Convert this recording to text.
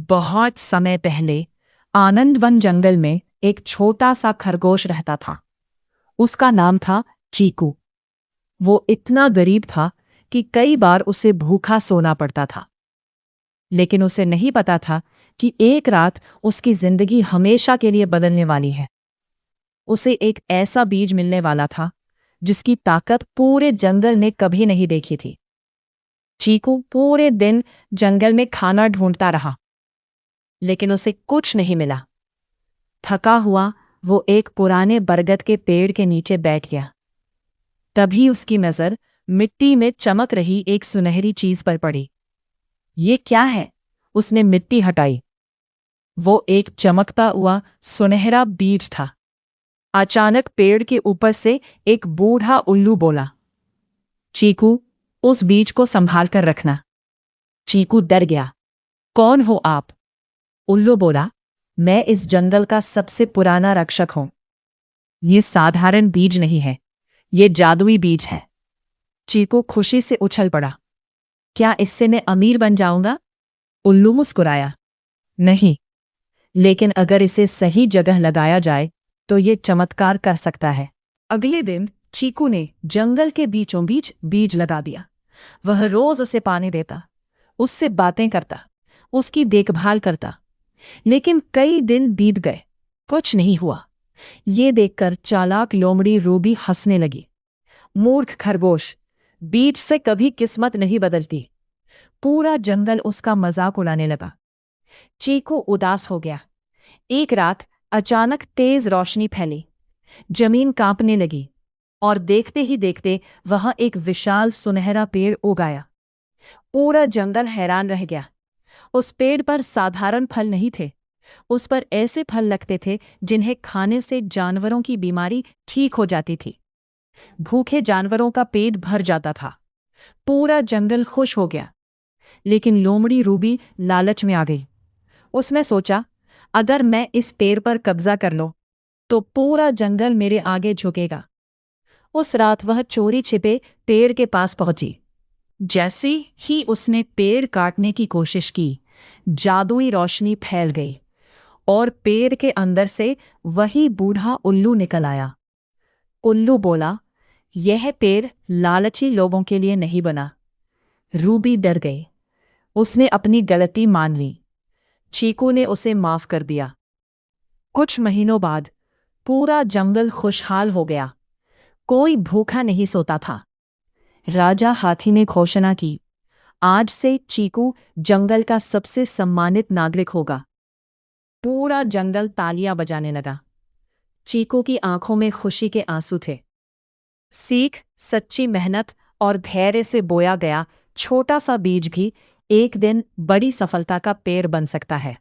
बहुत समय पहले आनंदवन जंगल में एक छोटा सा खरगोश रहता था। उसका नाम था चीकू। वो इतना गरीब था कि कई बार उसे भूखा सोना पड़ता था। लेकिन उसे नहीं पता था कि एक रात उसकी जिंदगी हमेशा के लिए बदलने वाली है। उसे एक ऐसा बीज मिलने वाला था जिसकी ताकत पूरे जंगल ने कभी नहीं देखी थी। चीकू पूरे दिन जंगल में खाना ढूंढता रहा, लेकिन उसे कुछ नहीं मिला। थका हुआ वो एक पुराने बरगद के पेड़ के नीचे बैठ गया। तभी उसकी नजर मिट्टी में चमक रही एक सुनहरी चीज पर पड़ी। ये क्या है? उसने मिट्टी हटाई। वो एक चमकता हुआ सुनहरा बीज था। अचानक पेड़ के ऊपर से एक बूढ़ा उल्लू बोला, चीकू, उस बीज को संभाल कर रखना। चीकू डर गया। कौन हो आप? उल्लू बोला, मैं इस जंगल का सबसे पुराना रक्षक हूं। ये साधारण बीज नहीं है, ये जादुई बीज है। चीकू खुशी से उछल पड़ा। क्या इससे मैं अमीर बन जाऊंगा? उल्लू मुस्कुराया। नहीं, लेकिन अगर इसे सही जगह लगाया जाए तो ये चमत्कार कर सकता है। अगले दिन चीकू ने जंगल के बीचों बीच बीज लगा दिया। वह रोज उसे पानी देता, उससे बातें करता, उसकी देखभाल करता। लेकिन कई दिन बीत गए, कुछ नहीं हुआ। ये देखकर चालाक लोमड़ी रूबी हंसने लगी। मूर्ख खरगोश, बीज से कभी किस्मत नहीं बदलती। पूरा जंगल उसका मजाक उड़ाने लगा। चीकू उदास हो गया। एक रात अचानक तेज रोशनी फैली, जमीन कांपने लगी और देखते ही देखते वहां एक विशाल सुनहरा पेड़ उग आया। पूरा जंगल हैरान रह गया। उस पेड़ पर साधारण फल नहीं थे, उस पर ऐसे फल लगते थे जिन्हें खाने से जानवरों की बीमारी ठीक हो जाती थी। भूखे जानवरों का पेट भर जाता था। पूरा जंगल खुश हो गया। लेकिन लोमड़ी रूबी लालच में आ गई। उसने सोचा, अगर मैं इस पेड़ पर कब्जा कर लूं तो पूरा जंगल मेरे आगे झुकेगा। उस रात वह चोरी छिपे पेड़ के पास पहुंची। जैसे ही उसने पेड़ काटने की कोशिश की, जादुई रोशनी फैल गई और पेड़ के अंदर से वही बूढ़ा उल्लू निकल आया। उल्लू बोला, यह पेड़ लालची लोगों के लिए नहीं बना। रूबी डर गई। उसने अपनी गलती मान ली। चीकू ने उसे माफ कर दिया। कुछ महीनों बाद पूरा जंगल खुशहाल हो गया। कोई भूखा नहीं सोता था। राजा हाथी ने घोषणा की, आज से चीकू जंगल का सबसे सम्मानित नागरिक होगा। पूरा जंगल तालियां बजाने लगा। चीकू की आंखों में खुशी के आंसू थे। सीख, सच्ची मेहनत और धैर्य से बोया गया छोटा सा बीज भी एक दिन बड़ी सफलता का पेड़ बन सकता है।